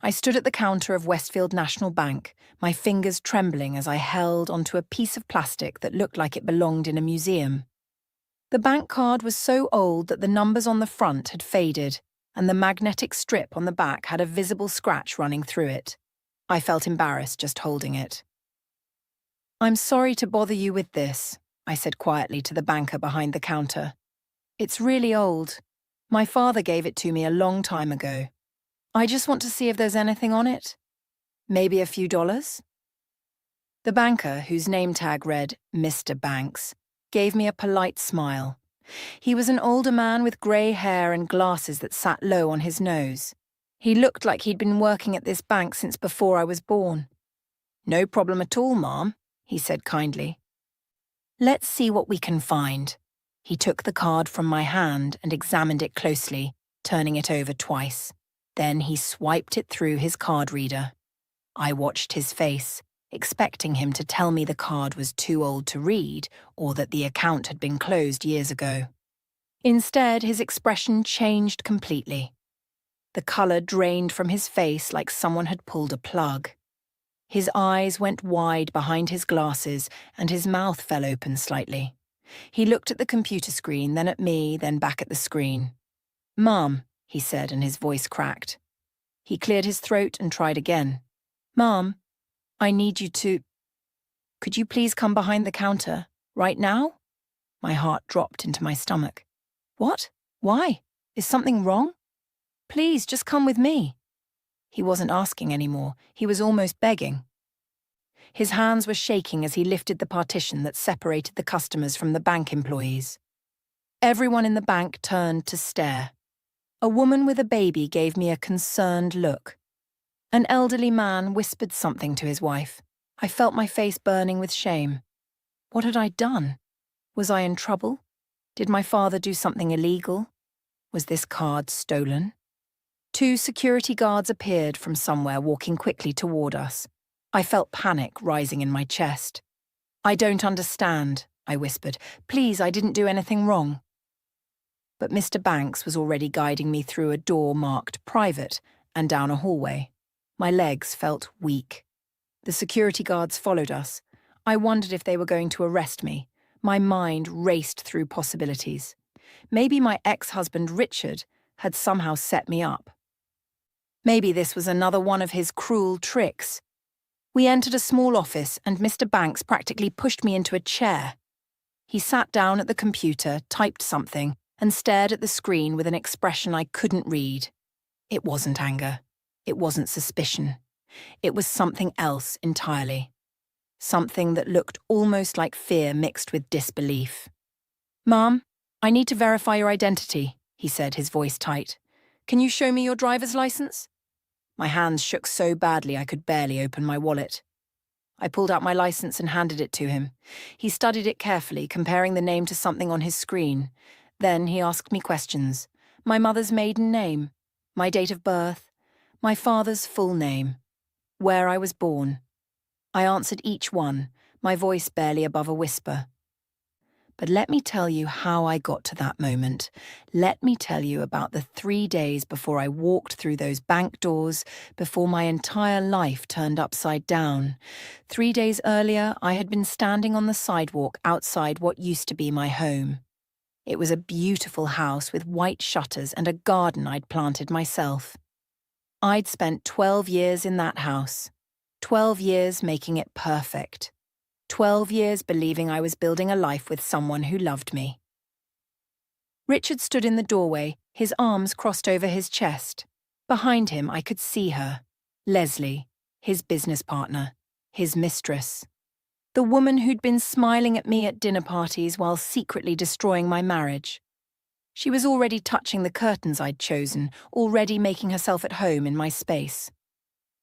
I stood at the counter of Westfield National Bank, my fingers trembling as I held onto a piece of plastic that looked like it belonged in a museum. The bank card was so old that the numbers on the front had faded, and the magnetic strip on the back had a visible scratch running through it. I felt embarrassed just holding it. "I'm sorry to bother you with this," I said quietly to the banker behind the counter. "It's really old. My father gave it to me a long time ago. I just want to see if there's anything on it. Maybe a few dollars?" The banker, whose name tag read Mr. Banks, gave me a polite smile. He was an older man with grey hair and glasses that sat low on his nose. He looked like he'd been working at this bank since before I was born. "No problem at all, Ma'am," he said kindly. "Let's see what we can find." He took the card from my hand and examined it closely, turning it over twice. Then he swiped it through his card reader. I watched his face, expecting him to tell me the card was too old to read or that the account had been closed years ago. Instead, his expression changed completely. The colour drained from his face like someone had pulled a plug. His eyes went wide behind his glasses and his mouth fell open slightly. He looked at the computer screen, then at me, then back at the screen. "Ma'am," he said, and his voice cracked. He cleared his throat and tried again. "Ma'am, I need you to... Could you please come behind the counter, right now?" My heart dropped into my stomach. "What? Why? Is something wrong? Please, just come with me." He wasn't asking anymore. He was almost begging. His hands were shaking as he lifted the partition that separated the customers from the bank employees. Everyone in the bank turned to stare. A woman with a baby gave me a concerned look. An elderly man whispered something to his wife. I felt my face burning with shame. What had I done? Was I in trouble? Did my father do something illegal? Was this card stolen? 2 security guards appeared from somewhere, walking quickly toward us. I felt panic rising in my chest. "I don't understand," I whispered. "Please, I didn't do anything wrong." But Mr. Banks was already guiding me through a door marked private and down a hallway. My legs felt weak. The security guards followed us. I wondered if they were going to arrest me. My mind raced through possibilities. Maybe my ex-husband Richard had somehow set me up. Maybe this was another one of his cruel tricks. We entered a small office and Mr. Banks practically pushed me into a chair. He sat down at the computer, typed something, and stared at the screen with an expression I couldn't read. It wasn't anger. It wasn't suspicion. It was something else entirely. Something that looked almost like fear mixed with disbelief. "Ma'am, I need to verify your identity," he said, his voice tight. "Can you show me your driver's license?" My hands shook so badly I could barely open my wallet. I pulled out my license and handed it to him. He studied it carefully, comparing the name to something on his screen. Then he asked me questions. My mother's maiden name, my date of birth, my father's full name, where I was born. I answered each one, my voice barely above a whisper. But let me tell you how I got to that moment. Let me tell you about the 3 days before I walked through those bank doors, before my entire life turned upside down. 3 days earlier, I had been standing on the sidewalk outside what used to be my home. It was a beautiful house with white shutters and a garden I'd planted myself. I'd spent 12 years in that house, 12 years making it perfect. 12 years believing I was building a life with someone who loved me. Richard stood in the doorway, his arms crossed over his chest. Behind him, I could see her, Leslie, his business partner, his mistress. The woman who'd been smiling at me at dinner parties while secretly destroying my marriage. She was already touching the curtains I'd chosen, already making herself at home in my space.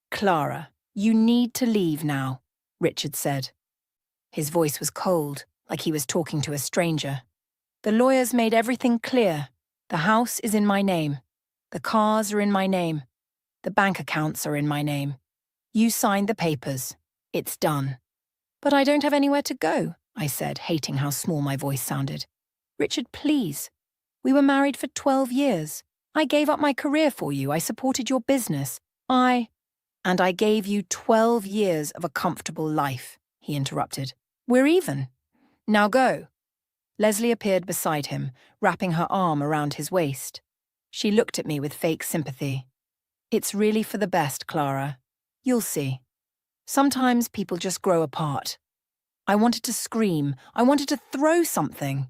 "Clara, you need to leave now," Richard said. His voice was cold, like he was talking to a stranger. "The lawyers made everything clear. The house is in my name. The cars are in my name. The bank accounts are in my name. You signed the papers. It's done." "But I don't have anywhere to go," I said, hating how small my voice sounded. "Richard, please. We were married for 12 years. I gave up my career for you. I supported your business. And I gave you 12 years of a comfortable life, he interrupted. We're even. Now go. Leslie appeared beside him, wrapping her arm around his waist. She looked at me with fake sympathy. It's really for the best, Clara. You'll see. Sometimes people just grow apart. I wanted to scream. I wanted to throw something.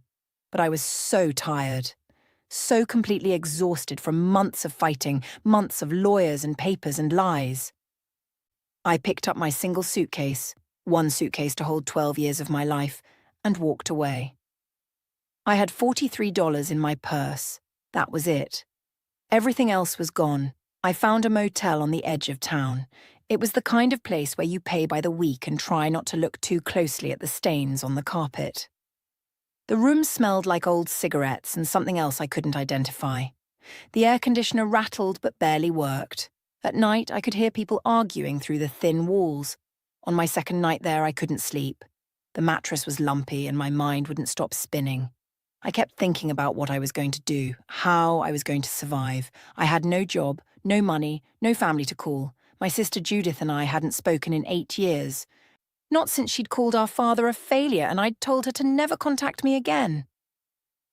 But I was so tired. So completely exhausted from months of fighting, months of lawyers and papers and lies. I picked up my single suitcase, one suitcase to hold 12 years of my life, and walked away. I had $43 in my purse. That was it. Everything else was gone. I found a motel on the edge of town. It was the kind of place where you pay by the week and try not to look too closely at the stains on the carpet. The room smelled like old cigarettes and something else I couldn't identify. The air conditioner rattled but barely worked. At night, I could hear people arguing through the thin walls. On my second night there, I couldn't sleep. The mattress was lumpy and my mind wouldn't stop spinning. I kept thinking about what I was going to do, how I was going to survive. I had no job, no money, no family to call. My sister Judith and I hadn't spoken in 8 years. Not since she'd called our father a failure and I'd told her to never contact me again.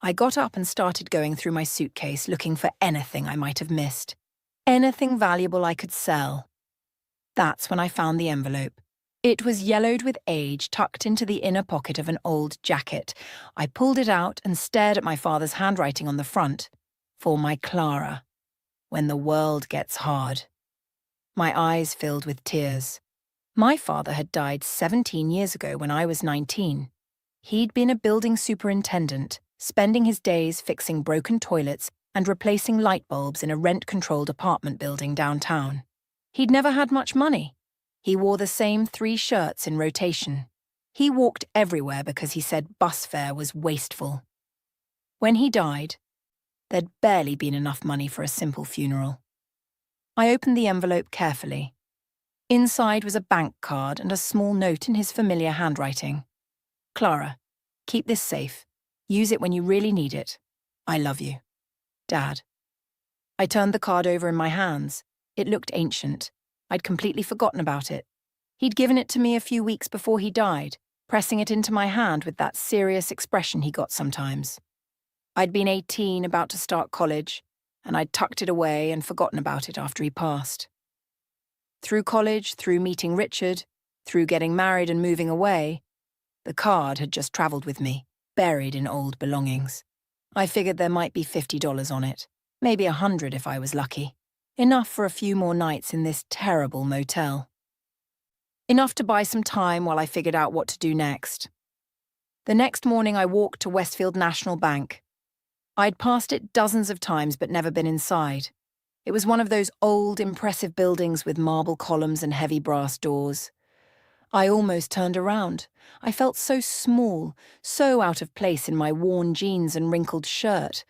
I got up and started going through my suitcase looking for anything I might have missed. Anything valuable I could sell. That's when I found the envelope. It was yellowed with age, tucked into the inner pocket of an old jacket. I pulled it out and stared at my father's handwriting on the front. For my Clara. When the world gets hard. My eyes filled with tears. My father had died 17 years ago when I was 19. He'd been a building superintendent, spending his days fixing broken toilets and replacing light bulbs in a rent-controlled apartment building downtown. He'd never had much money. He wore the same 3 shirts in rotation. He walked everywhere because he said bus fare was wasteful. When he died, there'd barely been enough money for a simple funeral. I opened the envelope carefully. Inside was a bank card and a small note in his familiar handwriting. Clara, keep this safe. Use it when you really need it. I love you. Dad. I turned the card over in my hands. It looked ancient. I'd completely forgotten about it. He'd given it to me a few weeks before he died, pressing it into my hand with that serious expression he got sometimes. I'd been 18, about to start college, and I'd tucked it away and forgotten about it after he passed. Through college, through meeting Richard, through getting married and moving away, the card had just travelled with me, buried in old belongings. I figured there might be $50 on it, maybe $100 if I was lucky. Enough for a few more nights in this terrible motel. Enough to buy some time while I figured out what to do next. The next morning I walked to Westfield National Bank. I'd passed it dozens of times but never been inside. It was one of those old, impressive buildings with marble columns and heavy brass doors. I almost turned around. I felt so small, so out of place in my worn jeans and wrinkled shirt.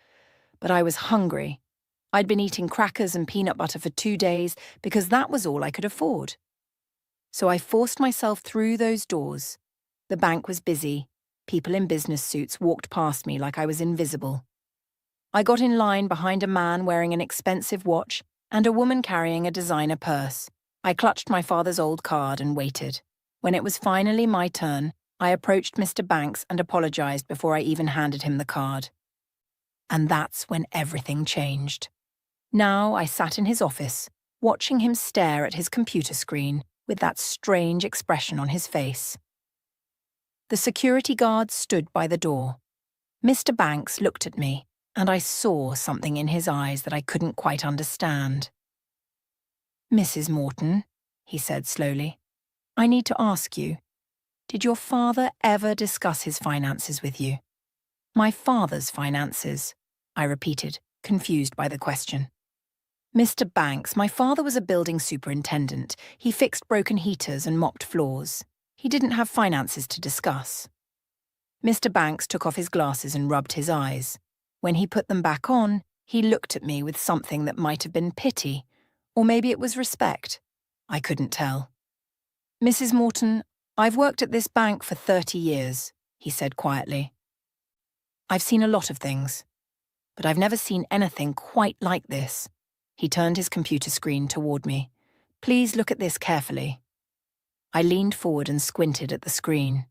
But I was hungry. I'd been eating crackers and peanut butter for 2 days because that was all I could afford. So I forced myself through those doors. The bank was busy. People in business suits walked past me like I was invisible. I got in line behind a man wearing an expensive watch and a woman carrying a designer purse. I clutched my father's old card and waited. When it was finally my turn, I approached Mr. Banks and apologized before I even handed him the card. And that's when everything changed. Now I sat in his office, watching him stare at his computer screen with that strange expression on his face. The security guard stood by the door. Mr. Banks looked at me, and I saw something in his eyes that I couldn't quite understand. Mrs. Morton, he said slowly, I need to ask you, did your father ever discuss his finances with you? My father's finances, I repeated, confused by the question. Mr. Banks, my father was a building superintendent. He fixed broken heaters and mopped floors. He didn't have finances to discuss. Mr. Banks took off his glasses and rubbed his eyes. When he put them back on, he looked at me with something that might have been pity, or maybe it was respect. I couldn't tell. Mrs. Morton, I've worked at this bank for 30 years, he said quietly. I've seen a lot of things, but I've never seen anything quite like this. He turned his computer screen toward me. Please look at this carefully. I leaned forward and squinted at the screen.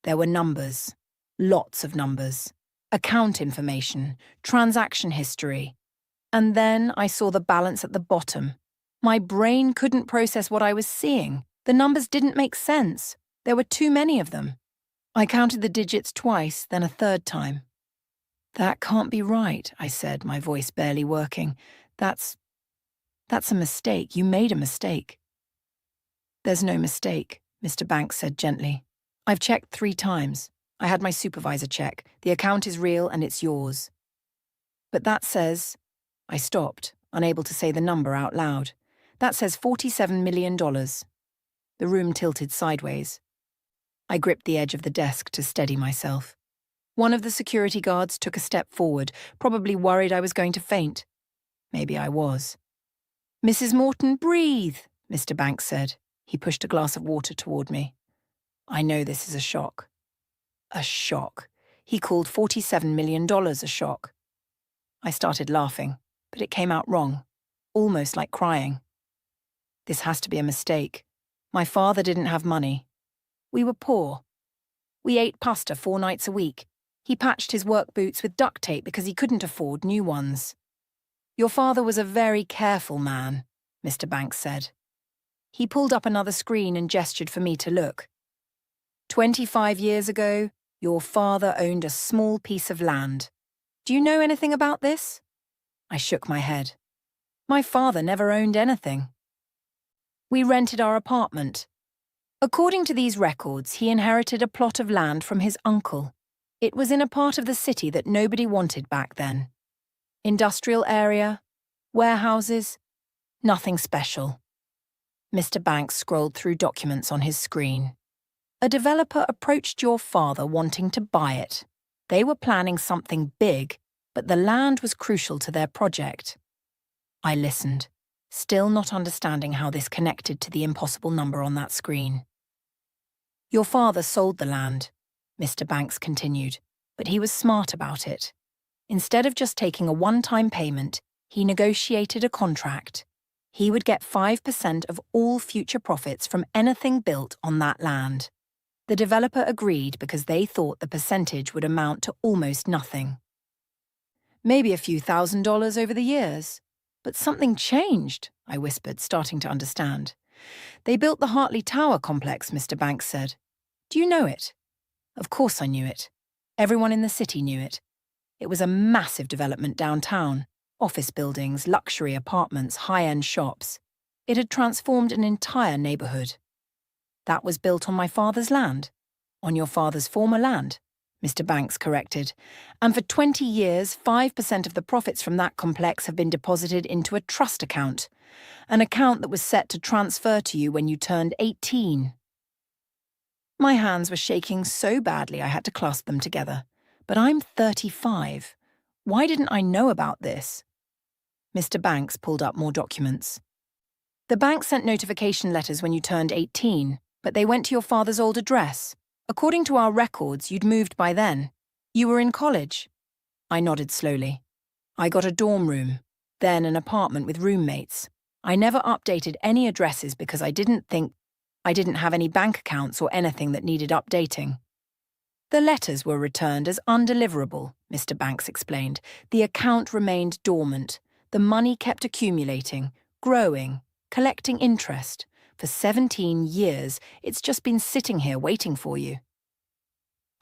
There were numbers, lots of numbers, account information, transaction history. And then I saw the balance at the bottom. My brain couldn't process what I was seeing. The numbers didn't make sense. There were too many of them. I counted the digits twice, then a third time. That can't be right, I said, my voice barely working. That's a mistake. You made a mistake. There's no mistake, Mr. Banks said gently. I've checked 3 times. I had my supervisor check. The account is real and it's yours. But that says... I stopped, unable to say the number out loud. That says $47 million. The room tilted sideways. I gripped the edge of the desk to steady myself. One of the security guards took a step forward, probably worried I was going to faint. Maybe I was. Mrs. Morton, breathe, Mr. Banks said. He pushed a glass of water toward me. I know this is a shock. A shock. He called $47 million a shock. I started laughing, but it came out wrong, almost like crying. This has to be a mistake. My father didn't have money. We were poor. We ate pasta 4 nights a week. He patched his work boots with duct tape because he couldn't afford new ones. Your father was a very careful man, Mr. Banks said. He pulled up another screen and gestured for me to look. 25 years ago, your father owned a small piece of land. Do you know anything about this? I shook my head. My father never owned anything. We rented our apartment. According to these records, he inherited a plot of land from his uncle. It was in a part of the city that nobody wanted back then. Industrial area, warehouses, nothing special. Mr. Banks scrolled through documents on his screen. A developer approached your father wanting to buy it. They were planning something big, but the land was crucial to their project. I listened, still not understanding how this connected to the impossible number on that screen. Your father sold the land, Mr. Banks continued, but he was smart about it. Instead of just taking a one-time payment, he negotiated a contract. He would get 5% of all future profits from anything built on that land. The developer agreed because they thought the percentage would amount to almost nothing. Maybe a few $1,000s over the years. But something changed, I whispered, starting to understand. They built the Hartley Tower complex, Mr. Banks said. Do you know it? Of course I knew it. Everyone in the city knew it. It was a massive development downtown. Office buildings, luxury apartments, high-end shops. It had transformed an entire neighborhood. That was built on my father's land. On your father's former land, Mr. Banks corrected. And for 20 years, 5% of the profits from that complex have been deposited into a trust account. An account that was set to transfer to you when you turned 18. My hands were shaking so badly I had to clasp them together. But I'm 35. Why didn't I know about this? Mr. Banks pulled up more documents. The bank sent notification letters when you turned 18, but they went to your father's old address. According to our records, you'd moved by then. You were in college. I nodded slowly. I got a dorm room, then an apartment with roommates. I never updated any addresses because I didn't have any bank accounts or anything that needed updating. The letters were returned as undeliverable, Mr. Banks explained. The account remained dormant. The money kept accumulating, growing, collecting interest. For 17 years, it's just been sitting here waiting for you.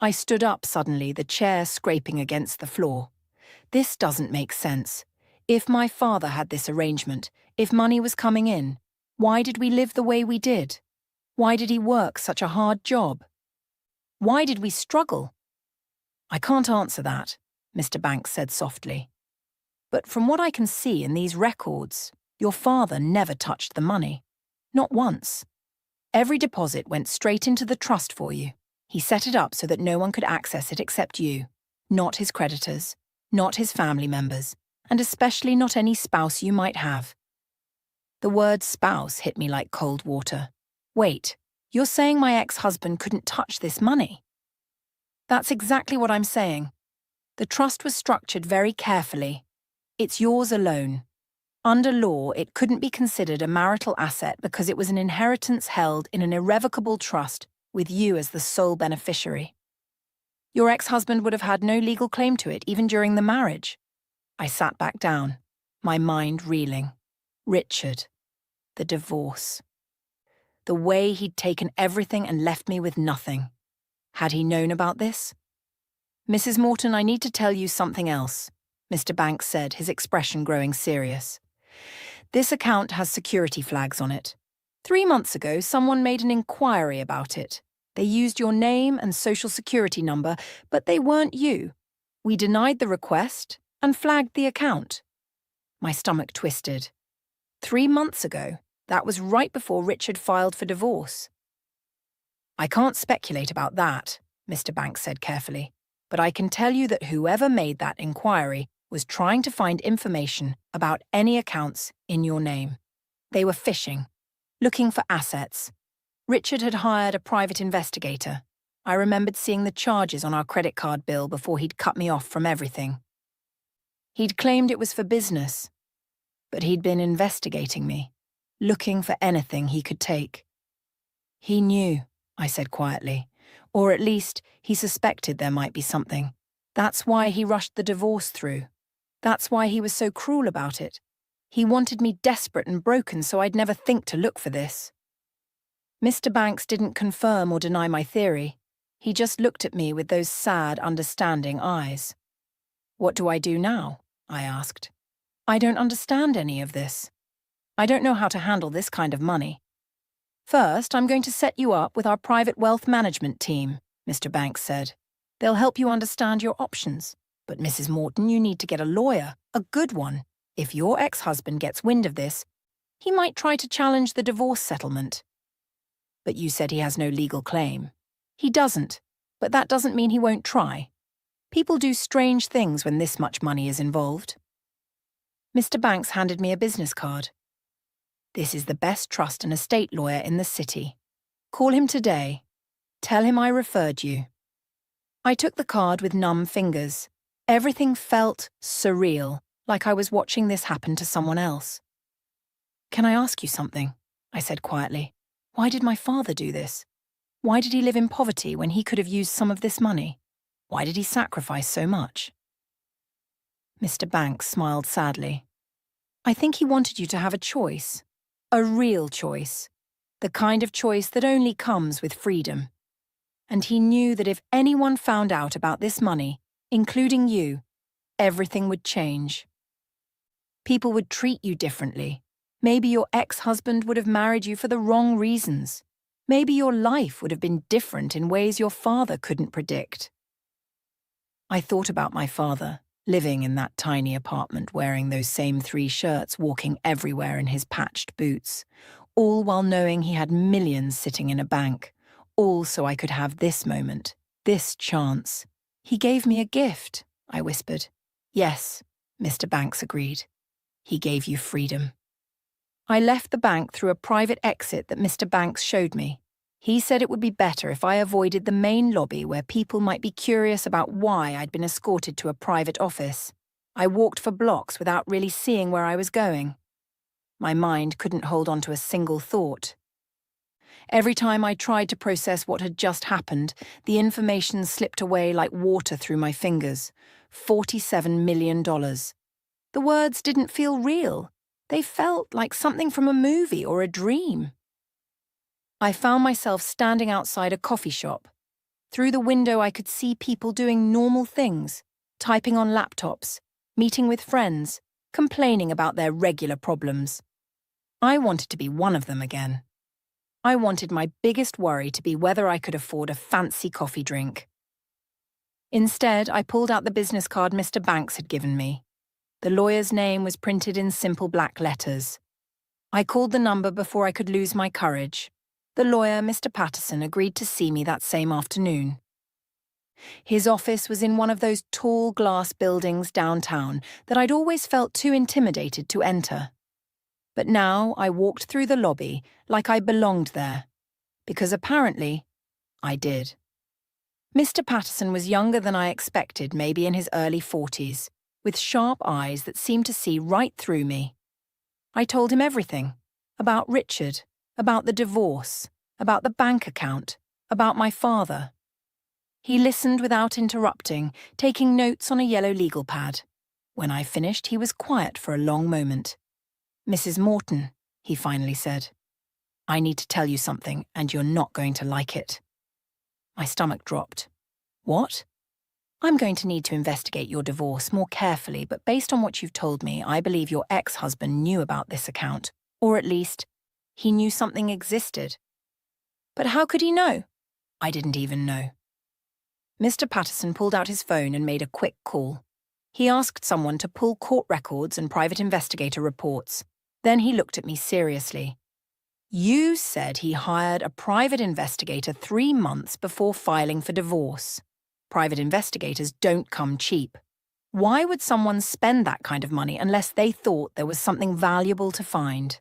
I stood up suddenly, the chair scraping against the floor. This doesn't make sense. If my father had this arrangement, if money was coming in, why did we live the way we did? Why did he work such a hard job? Why did we struggle? I can't answer that, Mr. Banks said softly. But from what I can see in these records, your father never touched the money. Not once. Every deposit went straight into the trust for you. He set it up so that no one could access it except you, not his creditors, not his family members, and especially not any spouse you might have. The word spouse hit me like cold water. Wait, you're saying my ex-husband couldn't touch this money? That's exactly what I'm saying. The trust was structured very carefully. It's yours alone. Under law, it couldn't be considered a marital asset because it was an inheritance held in an irrevocable trust with you as the sole beneficiary. Your ex-husband would have had no legal claim to it even during the marriage. I sat back down, my mind reeling. Richard. The divorce. The way he'd taken everything and left me with nothing. Had he known about this? Mrs. Morton, I need to tell you something else, Mr. Banks said, his expression growing serious. This account has security flags on it. 3 months ago, someone made an inquiry about it. They used your name and social security number, but they weren't you. We denied the request and flagged the account. My stomach twisted. 3 months ago, that was right before Richard filed for divorce. I can't speculate about that, Mr. Banks said carefully, but I can tell you that whoever made that inquiry was trying to find information about any accounts in your name. They were fishing, looking for assets. Richard had hired a private investigator. I remembered seeing the charges on our credit card bill before he'd cut me off from everything. He'd claimed it was for business, but he'd been investigating me, looking for anything he could take. He knew, I said quietly, or at least he suspected there might be something. That's why he rushed the divorce through. That's why he was so cruel about it. He wanted me desperate and broken so I'd never think to look for this. Mr. Banks didn't confirm or deny my theory. He just looked at me with those sad, understanding eyes. What do I do now? I asked. I don't understand any of this. I don't know how to handle this kind of money. First, I'm going to set you up with our private wealth management team, Mr. Banks said. They'll help you understand your options. But Mrs. Morton, you need to get a lawyer, a good one. If your ex-husband gets wind of this, he might try to challenge the divorce settlement. But you said he has no legal claim. He doesn't, but that doesn't mean he won't try. People do strange things when this much money is involved. Mr. Banks handed me a business card. This is the best trust and estate lawyer in the city. Call him today. Tell him I referred you. I took the card with numb fingers. Everything felt surreal, like I was watching this happen to someone else. Can I ask you something? I said quietly. Why did my father do this? Why did he live in poverty when he could have used some of this money? Why did he sacrifice so much? Mr. Banks smiled sadly. I think he wanted you to have a choice. A real choice. The kind of choice that only comes with freedom. And he knew that if anyone found out about this money, including you, everything would change. People would treat you differently. Maybe your ex-husband would have married you for the wrong reasons. Maybe your life would have been different in ways your father couldn't predict. I thought about my father, living in that tiny apartment wearing those same 3 shirts, walking everywhere in his patched boots, all while knowing he had millions sitting in a bank, all so I could have this moment, this chance. He gave me a gift, I whispered. Yes, Mr. Banks agreed. He gave you freedom. I left the bank through a private exit that Mr. Banks showed me. He said it would be better if I avoided the main lobby where people might be curious about why I'd been escorted to a private office. I walked for blocks without really seeing where I was going. My mind couldn't hold on to a single thought. Every time I tried to process what had just happened, the information slipped away like water through my fingers. $47 million. The words didn't feel real. They felt like something from a movie or a dream. I found myself standing outside a coffee shop. Through the window I could see people doing normal things, typing on laptops, meeting with friends, complaining about their regular problems. I wanted to be one of them again. I wanted my biggest worry to be whether I could afford a fancy coffee drink. Instead, I pulled out the business card Mr. Banks had given me. The lawyer's name was printed in simple black letters. I called the number before I could lose my courage. The lawyer, Mr. Patterson, agreed to see me that same afternoon. His office was in one of those tall glass buildings downtown that I'd always felt too intimidated to enter. But now I walked through the lobby like I belonged there, because apparently I did. Mr. Patterson was younger than I expected, maybe in his early 40s, with sharp eyes that seemed to see right through me. I told him everything. About Richard, about the divorce, about the bank account, about my father. He listened without interrupting, taking notes on a yellow legal pad. When I finished, he was quiet for a long moment. "Mrs. Morton," he finally said, "I need to tell you something, and you're not going to like it." My stomach dropped. "What?" "I'm going to need to investigate your divorce more carefully, but based on what you've told me, I believe your ex-husband knew about this account, or at least, he knew something existed." "But how could he know?" "I didn't even know." Mr. Patterson pulled out his phone and made a quick call. He asked someone to pull court records and private investigator reports. Then he looked at me seriously. "You said he hired a private investigator 3 months before filing for divorce. Private investigators don't come cheap. Why would someone spend that kind of money unless they thought there was something valuable to find?"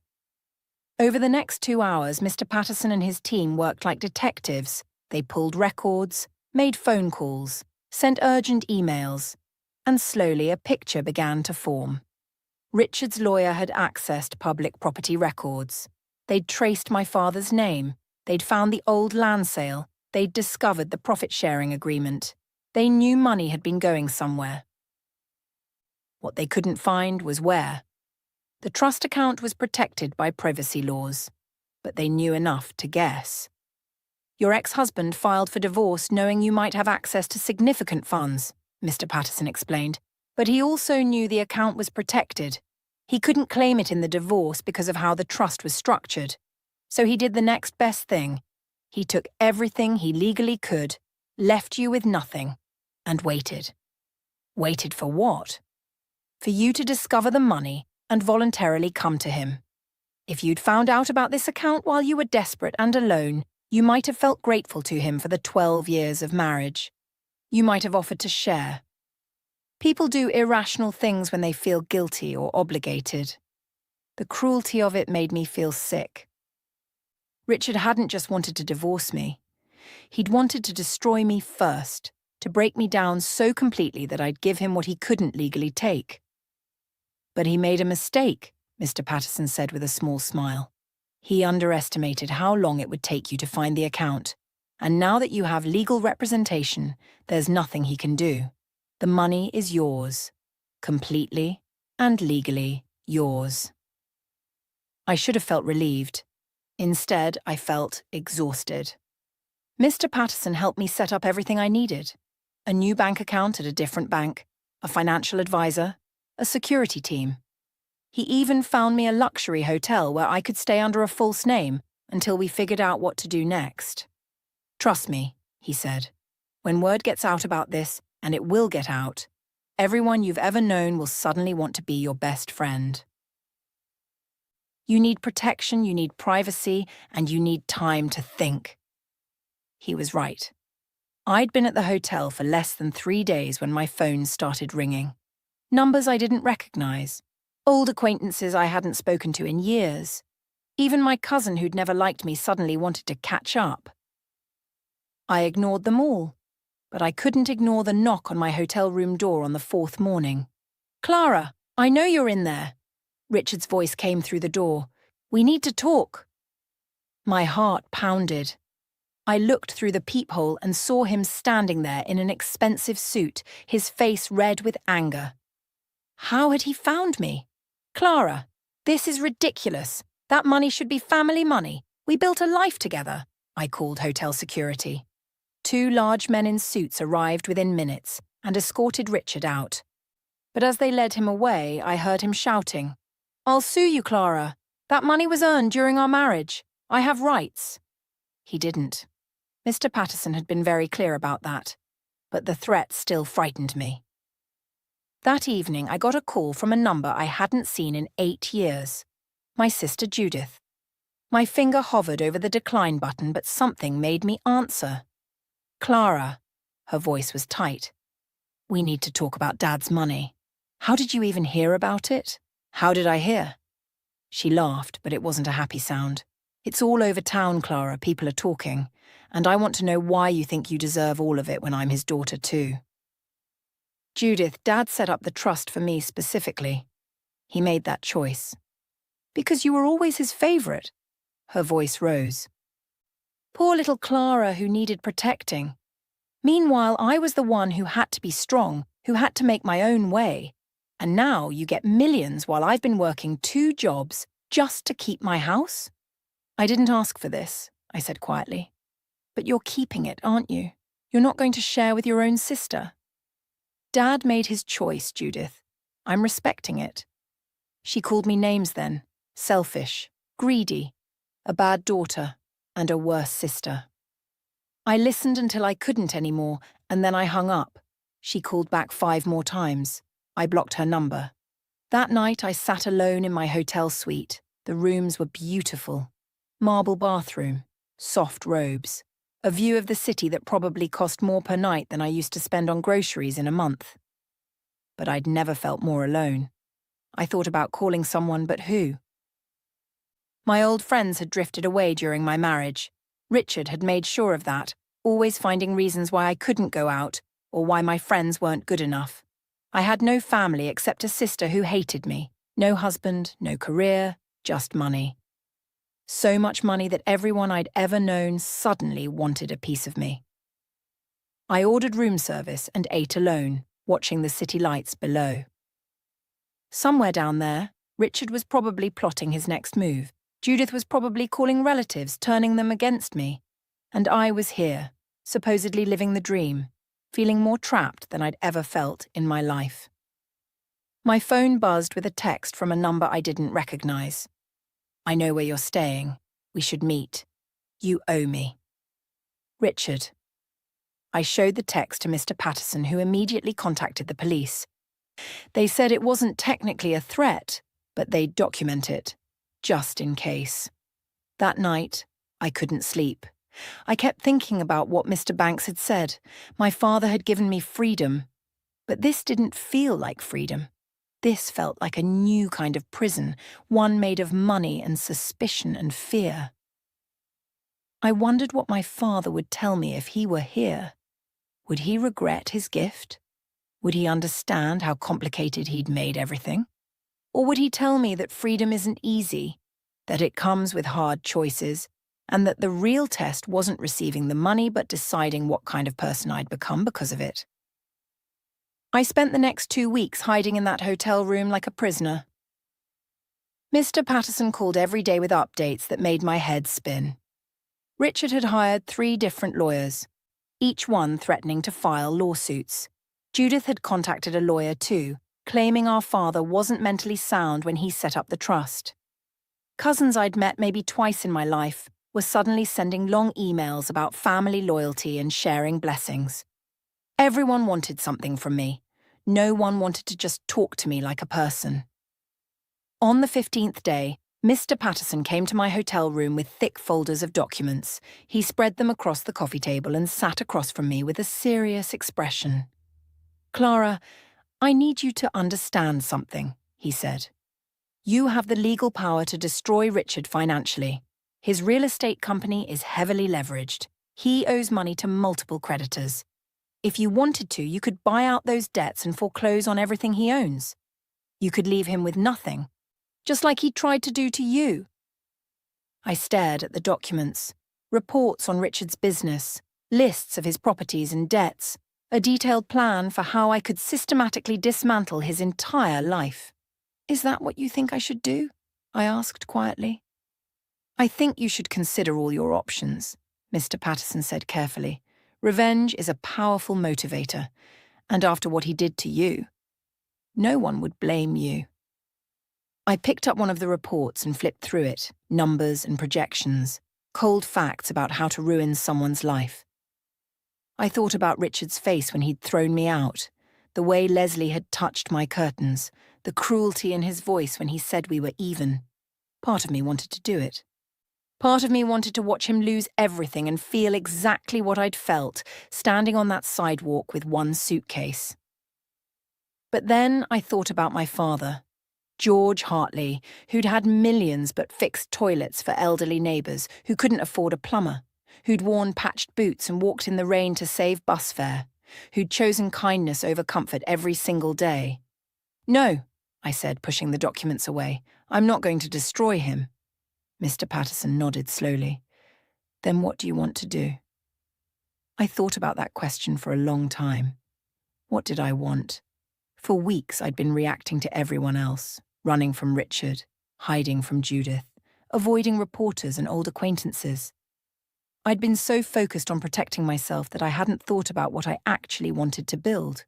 Over the next 2 hours, Mr. Patterson and his team worked like detectives. They pulled records, made phone calls, sent urgent emails, and slowly a picture began to form. Richard's lawyer had accessed public property records. They'd traced my father's name. They'd found the old land sale. They'd discovered the profit-sharing agreement. They knew money had been going somewhere. What they couldn't find was where. The trust account was protected by privacy laws, but they knew enough to guess. "Your ex-husband filed for divorce knowing you might have access to significant funds," Mr. Patterson explained, "but he also knew the account was protected. He couldn't claim it in the divorce because of how the trust was structured. So he did the next best thing. He took everything he legally could, left you with nothing, and waited." "Waited for what?" "For you to discover the money and voluntarily come to him. If you'd found out about this account while you were desperate and alone, you might have felt grateful to him for the 12 years of marriage. You might have offered to share. People do irrational things when they feel guilty or obligated. The cruelty of it made me feel sick. Richard hadn't just wanted to divorce me. He'd wanted to destroy me first, to break me down so completely that I'd give him what he couldn't legally take. "But he made a mistake," Mr. Patterson said with a small smile. "He underestimated how long it would take you to find the account. And now that you have legal representation, there's nothing he can do. The money is yours. Completely and legally yours." I should have felt relieved. Instead, I felt exhausted. Mr. Patterson helped me set up everything I needed. A new bank account at a different bank, a financial advisor, a security team. He even found me a luxury hotel where I could stay under a false name until we figured out what to do next. "Trust me," he said. "When word gets out about this, and it will get out, everyone you've ever known will suddenly want to be your best friend. You need protection, you need privacy, and you need time to think." He was right. I'd been at the hotel for less than 3 days when my phone started ringing. Numbers I didn't recognize. Old acquaintances I hadn't spoken to in years. Even my cousin who'd never liked me suddenly wanted to catch up. I ignored them all, but I couldn't ignore the knock on my hotel room door on the 4th morning. "Clara, I know you're in there." Richard's voice came through the door. "We need to talk." My heart pounded. I looked through the peephole and saw him standing there in an expensive suit, his face red with anger. How had he found me? "Clara, this is ridiculous. That money should be family money. We built a life together," I called hotel security. 2 large men in suits arrived within minutes and escorted Richard out. But as they led him away, I heard him shouting, "I'll sue you, Clara. That money was earned during our marriage. I have rights." He didn't. Mr. Patterson had been very clear about that, but the threat still frightened me. That evening, I got a call from a number I hadn't seen in 8 years. My sister Judith. My finger hovered over the decline button, but something made me answer. "Clara," her voice was tight. "We need to talk about Dad's money. How did you even hear about it?" "How did I hear?" She laughed, but it wasn't a happy sound. "It's all over town, Clara. People are talking. And I want to know why you think you deserve all of it when I'm his daughter too." "Judith, Dad set up the trust for me specifically. He made that choice. Because you were always his favorite. Her voice rose. Poor little Clara who needed protecting. Meanwhile, I was the one who had to be strong, who had to make my own way. And now you get millions while I've been working 2 jobs just to keep my house? I didn't ask for this, I said quietly. But you're keeping it, aren't you? You're not going to share with your own sister. Dad made his choice, Judith. I'm respecting it. She called me names then. Selfish, greedy, a bad daughter, and a worse sister. I listened until I couldn't anymore, and then I hung up. She called back 5 more times. I blocked her number. That night I sat alone in my hotel suite. The rooms were beautiful. Marble bathroom, soft robes, a view of the city that probably cost more per night than I used to spend on groceries in a month. But I'd never felt more alone. I thought about calling someone, but who? My old friends had drifted away during my marriage. Richard had made sure of that, always finding reasons why I couldn't go out or why my friends weren't good enough. I had no family except a sister who hated me. No husband, no career, just money. So much money that everyone I'd ever known suddenly wanted a piece of me. I ordered room service and ate alone, watching the city lights below. Somewhere down there, Richard was probably plotting his next move. Judith was probably calling relatives, turning them against me. And I was here, supposedly living the dream, feeling more trapped than I'd ever felt in my life. My phone buzzed with a text from a number I didn't recognize. I know where you're staying. We should meet. You owe me. Richard. I showed the text to Mr. Patterson, who immediately contacted the police. They said it wasn't technically a threat, but they'd document it, just in case. That night, I couldn't sleep. I kept thinking about what Mr. Banks had said. My father had given me freedom, but this didn't feel like freedom. This felt like a new kind of prison, one made of money and suspicion and fear. I wondered what my father would tell me if he were here. Would he regret his gift? Would he understand how complicated he'd made everything? Or would he tell me that freedom isn't easy, that it comes with hard choices, and that the real test wasn't receiving the money but deciding what kind of person I'd become because of it? I spent the next 2 weeks hiding in that hotel room like a prisoner. Mr. Patterson called every day with updates that made my head spin. Richard had hired 3 different lawyers, each one threatening to file lawsuits. Judith had contacted a lawyer too, claiming our father wasn't mentally sound when he set up the trust. Cousins I'd met maybe twice in my life were suddenly sending long emails about family loyalty and sharing blessings. Everyone wanted something from me. No one wanted to just talk to me like a person. On the 15th day, Mr. Patterson came to my hotel room with thick folders of documents. He spread them across the coffee table and sat across from me with a serious expression. Clara, I need you to understand something, he said. You have the legal power to destroy Richard financially. His real estate company is heavily leveraged. He owes money to multiple creditors. If you wanted to, you could buy out those debts and foreclose on everything he owns. You could leave him with nothing, just like he tried to do to you. I stared at the documents, reports on Richard's business, lists of his properties and debts, a detailed plan for how I could systematically dismantle his entire life. Is that what you think I should do? I asked quietly. I think you should consider all your options, Mr. Patterson said carefully. Revenge is a powerful motivator, and after what he did to you, no one would blame you. I picked up one of the reports and flipped through it, numbers and projections, cold facts about how to ruin someone's life. I thought about Richard's face when he'd thrown me out, the way Leslie had touched my curtains, the cruelty in his voice when he said we were even. Part of me wanted to do it. Part of me wanted to watch him lose everything and feel exactly what I'd felt, standing on that sidewalk with one suitcase. But then I thought about my father, George Hartley, who'd had millions but fixed toilets for elderly neighbours who couldn't afford a plumber, who'd worn patched boots and walked in the rain to save bus fare, who'd chosen kindness over comfort every single day. No, I said, pushing the documents away. I'm not going to destroy him. Mr. Patterson nodded slowly. Then what do you want to do? I thought about that question for a long time. What did I want? For weeks I'd been reacting to everyone else, running from Richard, hiding from Judith, avoiding reporters and old acquaintances. I'd been so focused on protecting myself that I hadn't thought about what I actually wanted to build.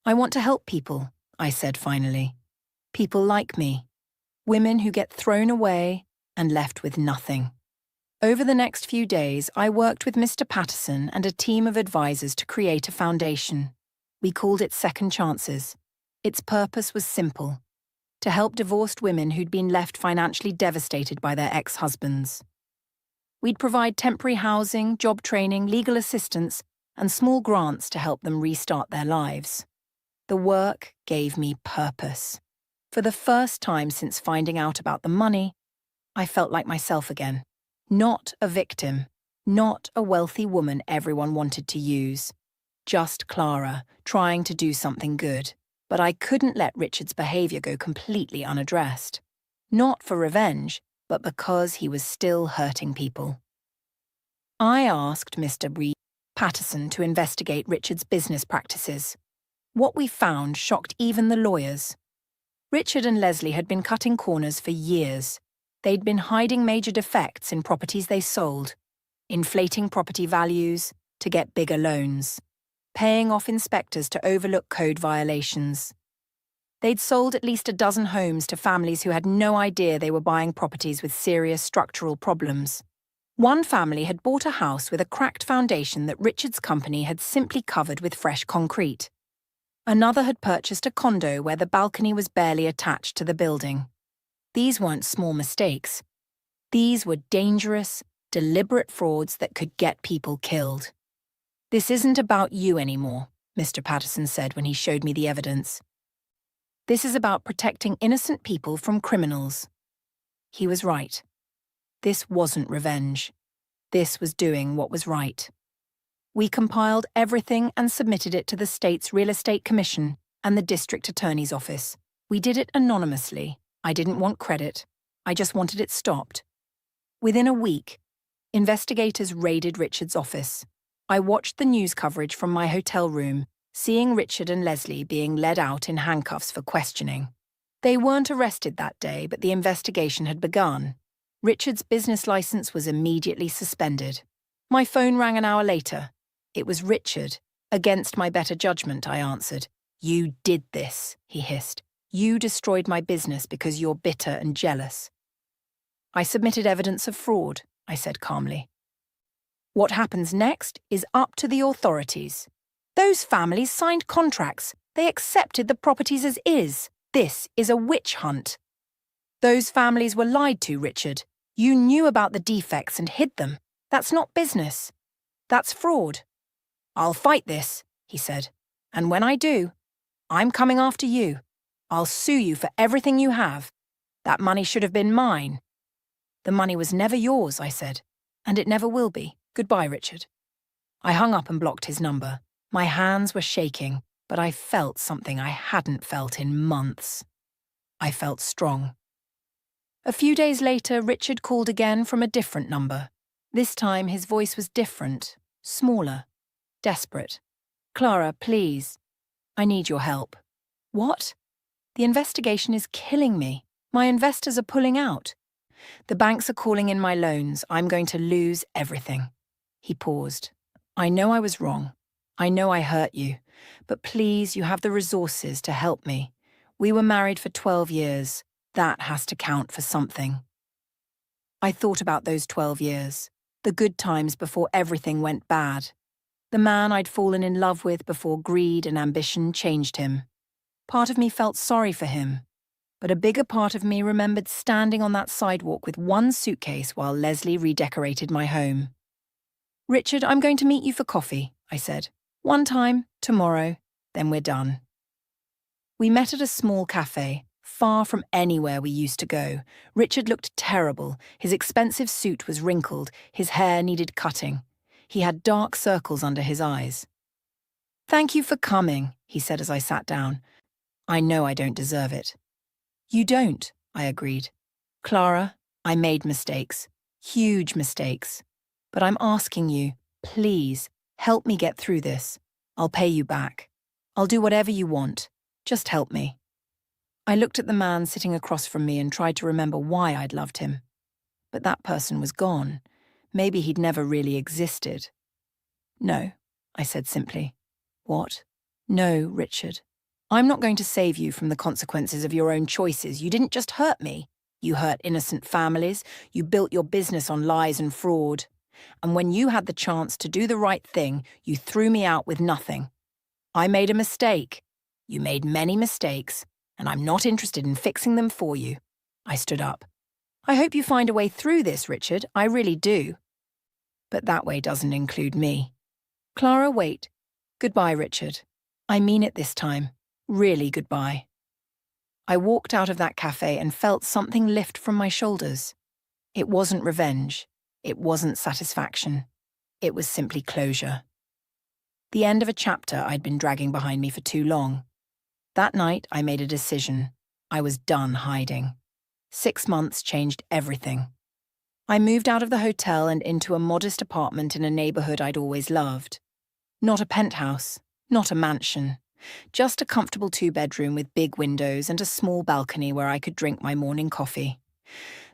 I want to help people, I said finally. People like me. Women who get thrown away and left with nothing. Over the next few days, I worked with Mr. Patterson and a team of advisors to create a foundation. We called it Second Chances. Its purpose was simple: to help divorced women who'd been left financially devastated by their ex-husbands. We'd provide temporary housing, job training, legal assistance, and small grants to help them restart their lives. The work gave me purpose. For the first time since finding out about the money, I felt like myself again. Not a victim, not a wealthy woman everyone wanted to use. Just Clara, trying to do something good. But I couldn't let Richard's behaviour go completely unaddressed. Not for revenge, but because he was still hurting people. I asked Mr. Patterson to investigate Richard's business practices. What we found shocked even the lawyers. Richard and Leslie had been cutting corners for years. They'd been hiding major defects in properties they sold, inflating property values to get bigger loans, paying off inspectors to overlook code violations. They'd sold at least a dozen homes to families who had no idea they were buying properties with serious structural problems. One family had bought a house with a cracked foundation that Richard's company had simply covered with fresh concrete. Another had purchased a condo where the balcony was barely attached to the building. These weren't small mistakes. These were dangerous, deliberate frauds that could get people killed. "This isn't about you anymore," Mr. Patterson said when he showed me the evidence. "This is about protecting innocent people from criminals." He was right. This wasn't revenge. This was doing what was right. We compiled everything and submitted it to the state's Real Estate Commission and the District Attorney's Office. We did it anonymously. I didn't want credit. I just wanted it stopped. Within a week, investigators raided Richard's office. I watched the news coverage from my hotel room, seeing Richard and Leslie being led out in handcuffs for questioning. They weren't arrested that day, but the investigation had begun. Richard's business license was immediately suspended. My phone rang an hour later. It was Richard. Against my better judgment, I answered. "You did this," he hissed. "You destroyed my business because you're bitter and jealous." "I submitted evidence of fraud," I said calmly. "What happens next is up to the authorities. Those families signed contracts. They accepted the properties as is. This is a witch hunt." "Those families were lied to, Richard. You knew about the defects and hid them. That's not business. That's fraud." "I'll fight this," he said. "And when I do, I'm coming after you. I'll sue you for everything you have. That money should have been mine." "The money was never yours," I said. "And it never will be. Goodbye, Richard." I hung up and blocked his number. My hands were shaking, but I felt something I hadn't felt in months. I felt strong. A few days later, Richard called again from a different number. This time his voice was different, smaller, desperate. "Clara, please. I need your help." "What?" "The investigation is killing me. My investors are pulling out. The banks are calling in my loans. I'm going to lose everything." He paused. "I know I was wrong. I know I hurt you. But please, you have the resources to help me. We were married for 12 years. That has to count for something." I thought about those 12 years. The good times before everything went bad. The man I'd fallen in love with before greed and ambition changed him. Part of me felt sorry for him, but a bigger part of me remembered standing on that sidewalk with one suitcase while Leslie redecorated my home. "Richard, I'm going to meet you for coffee," I said. "One time, tomorrow, then we're done." We met at a small cafe, far from anywhere we used to go. Richard looked terrible. His expensive suit was wrinkled. His hair needed cutting. He had dark circles under his eyes. "Thank you for coming," he said as I sat down. "I know I don't deserve it." "You don't. I agreed. Clara, I made mistakes. Huge mistakes. But I'm asking you, please, help me get through this. I'll pay you back. I'll do whatever you want. Just help me. I looked at the man sitting across from me and tried to remember why I'd loved him. But that person was gone. Maybe he'd never really existed. No, I said simply. What? No, Richard. I'm not going to save you from the consequences of your own choices. You didn't just hurt me. You hurt innocent families. You built your business on lies and fraud. And when you had the chance to do the right thing, you threw me out with nothing. I made a mistake. You made many mistakes, and I'm not interested in fixing them for you. I stood up. I hope you find a way through this, Richard. I really do. But that way doesn't include me. Clara, wait. Goodbye, Richard. I mean it this time. Really goodbye. I walked out of that cafe and felt something lift from my shoulders. It wasn't revenge. It wasn't satisfaction. It was simply closure. The end of a chapter I'd been dragging behind me for too long. That night, I made a decision. I was done hiding. 6 months changed everything. I moved out of the hotel and into a modest apartment in a neighborhood I'd always loved. Not a penthouse, not a mansion, just a comfortable 2-bedroom with big windows and a small balcony where I could drink my morning coffee.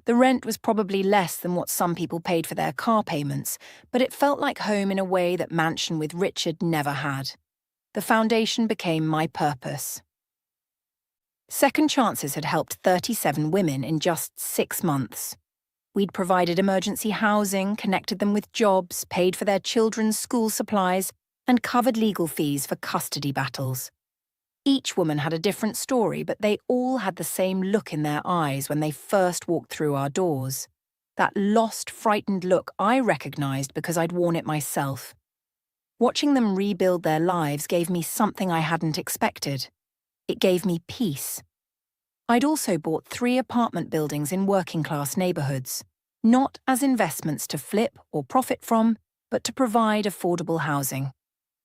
The rent was probably less than what some people paid for their car payments, but it felt like home in a way that Mansion with Richard never had. The foundation became my purpose. Second chances had helped 37 women in just 6 months. We'd provided emergency housing, connected them with jobs, paid for their children's school supplies, and covered legal fees for custody battles. Each woman had a different story, but they all had the same look in their eyes when they first walked through our doors. That lost, frightened look I recognized because I'd worn it myself. Watching them rebuild their lives gave me something I hadn't expected. It gave me peace. I'd also bought 3 apartment buildings in working-class neighborhoods, not as investments to flip or profit from, but to provide affordable housing.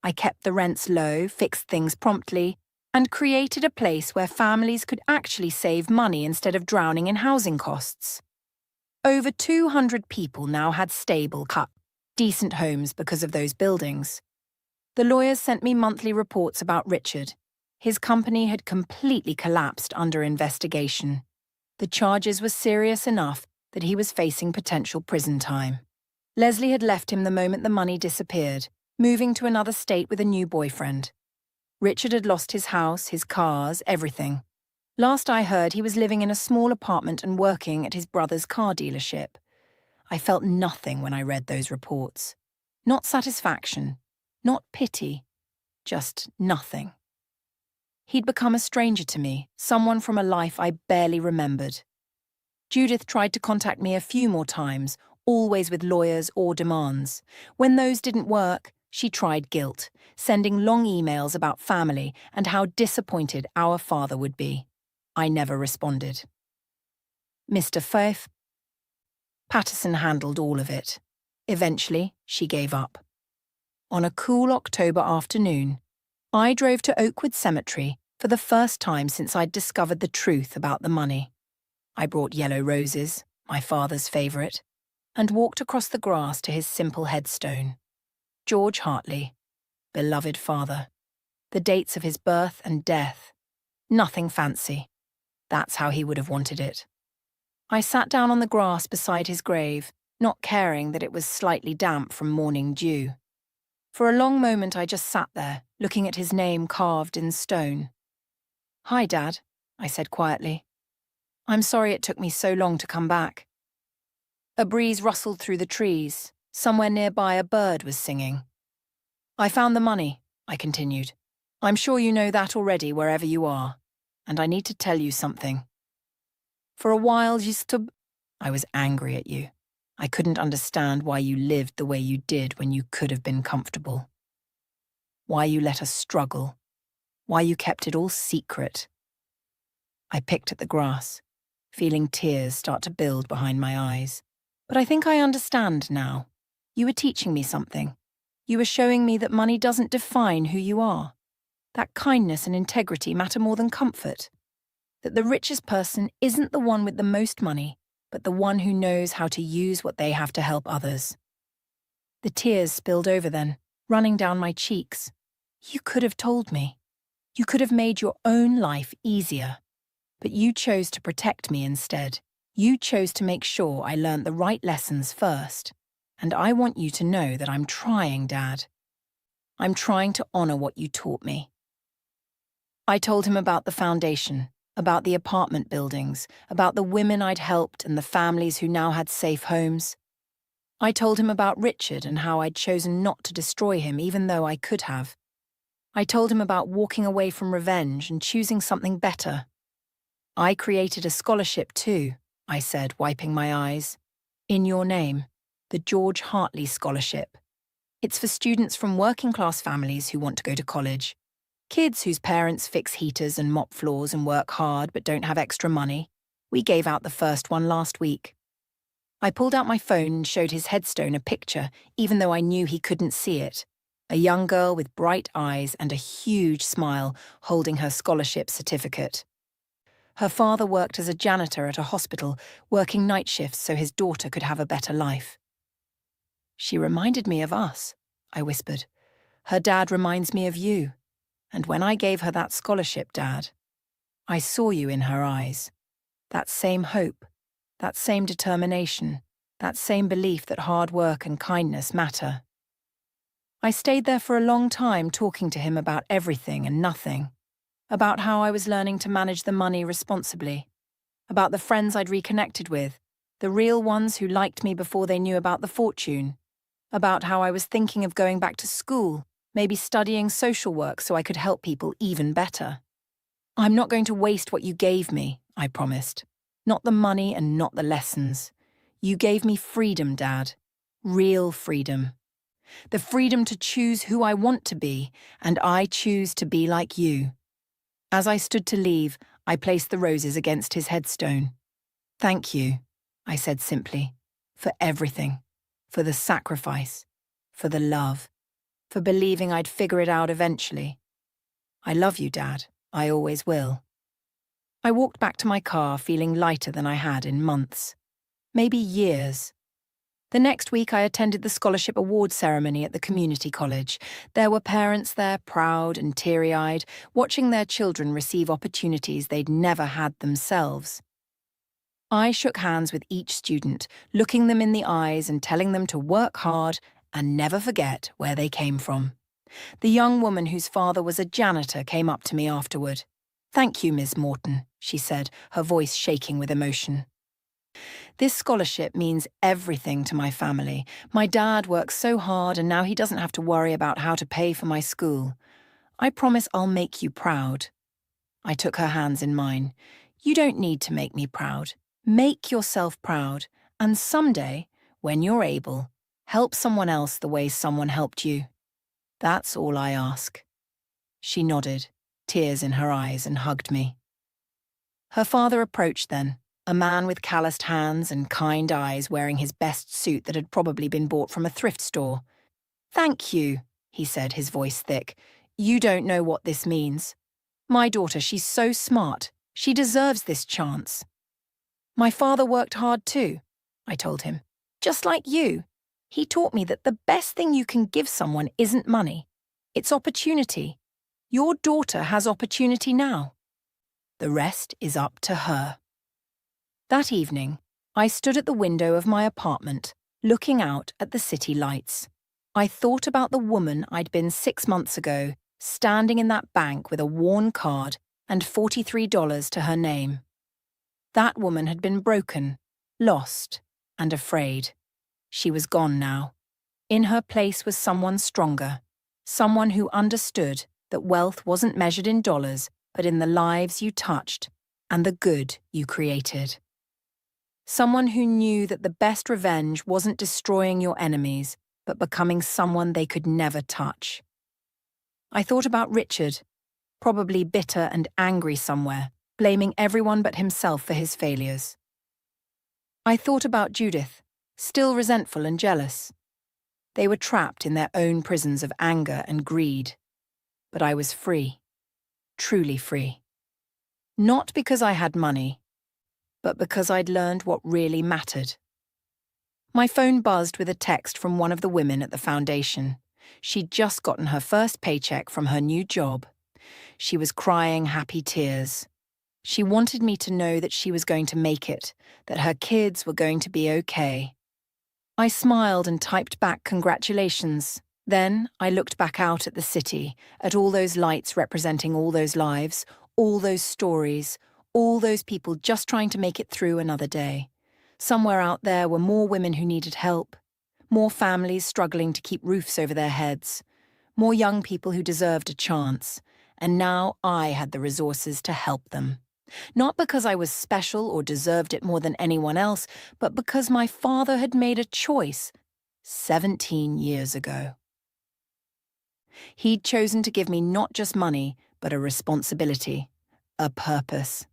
I kept the rents low, fixed things promptly, and created a place where families could actually save money instead of drowning in housing costs. Over 200 people now had stable, decent homes because of those buildings. The lawyers sent me monthly reports about Richard. His company had completely collapsed under investigation. The charges were serious enough that he was facing potential prison time. Leslie had left him the moment the money disappeared, moving to another state with a new boyfriend. Richard had lost his house, his cars, everything. Last I heard, he was living in a small apartment and working at his brother's car dealership. I felt nothing when I read those reports. Not satisfaction, not pity, just nothing. He'd become a stranger to me, someone from a life I barely remembered. Judith tried to contact me a few more times, always with lawyers or demands. When those didn't work, she tried guilt, sending long emails about family and how disappointed our father would be. I never responded. Mr. Fife? Patterson handled all of it. Eventually, she gave up. On a cool October afternoon, I drove to Oakwood Cemetery for the first time since I'd discovered the truth about the money. I brought yellow roses, my father's favourite, and walked across the grass to his simple headstone. George Hartley, beloved father. The dates of his birth and death. Nothing fancy. That's how he would have wanted it. I sat down on the grass beside his grave, not caring that it was slightly damp from morning dew. For a long moment I just sat there, looking at his name carved in stone. "Hi, Dad," I said quietly. "I'm sorry it took me so long to come back." A breeze rustled through the trees. Somewhere nearby a bird was singing. "I found the money," I continued. "I'm sure you know that already wherever you are. And I need to tell you something. For a while I was angry at you. I couldn't understand why you lived the way you did when you could have been comfortable. Why you let us struggle. Why you kept it all secret." I picked at the grass, feeling tears start to build behind my eyes. "But I think I understand now. You were teaching me something. You were showing me that money doesn't define who you are. That kindness and integrity matter more than comfort. that the richest person isn't the one with the most money, but the one who knows how to use what they have to help others. The tears spilled over then, running down my cheeks. You could have told me. You could have made your own life easier. But you chose to protect me instead. You chose to make sure I learned the right lessons first. And I want you to know that I'm trying, Dad. I'm trying to honor what you taught me. I told him about the foundation, about the apartment buildings, about the women I'd helped and the families who now had safe homes. I told him about Richard and how I'd chosen not to destroy him even though I could have. I told him about walking away from revenge and choosing something better. I created a scholarship too, I said, wiping my eyes. In your name, the George Hartley Scholarship. It's for students from working-class families who want to go to college. Kids whose parents fix heaters and mop floors and work hard but don't have extra money. We gave out the first one last week. I pulled out my phone and showed his headstone a picture, even though I knew he couldn't see it. A young girl with bright eyes and a huge smile holding her scholarship certificate. Her father worked as a janitor at a hospital, working night shifts so his daughter could have a better life. She reminded me of us, I whispered. Her dad reminds me of you. And when I gave her that scholarship, Dad, I saw you in her eyes. That same hope, that same determination, that same belief that hard work and kindness matter. I stayed there for a long time talking to him about everything and nothing. About how I was learning to manage the money responsibly. About the friends I'd reconnected with, the real ones who liked me before they knew about the fortune. About how I was thinking of going back to school, maybe studying social work so I could help people even better. I'm not going to waste what you gave me, I promised. Not the money and not the lessons. You gave me freedom, Dad. Real freedom. The freedom to choose who I want to be, and I choose to be like you. As I stood to leave, I placed the roses against his headstone. Thank you, I said simply, for everything. For the sacrifice, for the love, for believing I'd figure it out eventually. I love you, Dad. I always will. I walked back to my car feeling lighter than I had in months. Maybe years. The next week I attended the scholarship award ceremony at the community college. There were parents there, proud and teary-eyed, watching their children receive opportunities they'd never had themselves. I shook hands with each student, looking them in the eyes and telling them to work hard and never forget where they came from. The young woman whose father was a janitor came up to me afterward. Thank you, Ms. Morton, she said, her voice shaking with emotion. This scholarship means everything to my family. My dad works so hard and now he doesn't have to worry about how to pay for my school. I promise I'll make you proud. I took her hands in mine. You don't need to make me proud. Make yourself proud, and someday, when you're able, help someone else the way someone helped you. That's all I ask. She nodded, tears in her eyes, and hugged me. Her father approached then, a man with calloused hands and kind eyes wearing his best suit that had probably been bought from a thrift store. Thank you, he said, his voice thick. You don't know what this means. My daughter, she's so smart. She deserves this chance. My father worked hard too, I told him. Just like you. He taught me that the best thing you can give someone isn't money. It's opportunity. Your daughter has opportunity now. The rest is up to her. That evening, I stood at the window of my apartment, looking out at the city lights. I thought about the woman I'd been 6 months ago, standing in that bank with a worn card and $43 to her name. That woman had been broken, lost, and afraid. She was gone now. In her place was someone stronger, someone who understood that wealth wasn't measured in dollars, but in the lives you touched and the good you created. Someone who knew that the best revenge wasn't destroying your enemies, but becoming someone they could never touch. I thought about Richard, probably bitter and angry somewhere, blaming everyone but himself for his failures. I thought about Judith, still resentful and jealous. They were trapped in their own prisons of anger and greed. But I was free, truly free. Not because I had money, but because I'd learned what really mattered. My phone buzzed with a text from one of the women at the foundation. She'd just gotten her first paycheck from her new job. She was crying happy tears. She wanted me to know that she was going to make it, that her kids were going to be okay. I smiled and typed back congratulations. Then I looked back out at the city, at all those lights representing all those lives, all those stories, all those people just trying to make it through another day. Somewhere out there were more women who needed help, more families struggling to keep roofs over their heads, more young people who deserved a chance, and now I had the resources to help them. Not because I was special or deserved it more than anyone else, but because my father had made a choice 17 years ago. He'd chosen to give me not just money, but a responsibility, a purpose.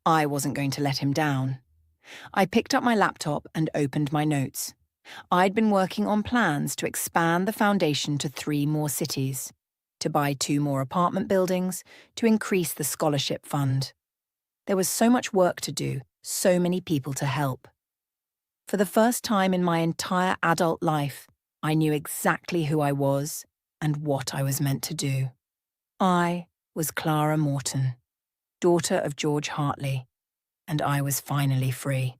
I wasn't going to let him down. I picked up my laptop and opened my notes. I'd been working on plans to expand the foundation to 3 more cities, to buy 2 more apartment buildings, to increase the scholarship fund. There was so much work to do, so many people to help. For the first time in my entire adult life, I knew exactly who I was and what I was meant to do. I was Clara Morton, daughter of George Hartley, and I was finally free.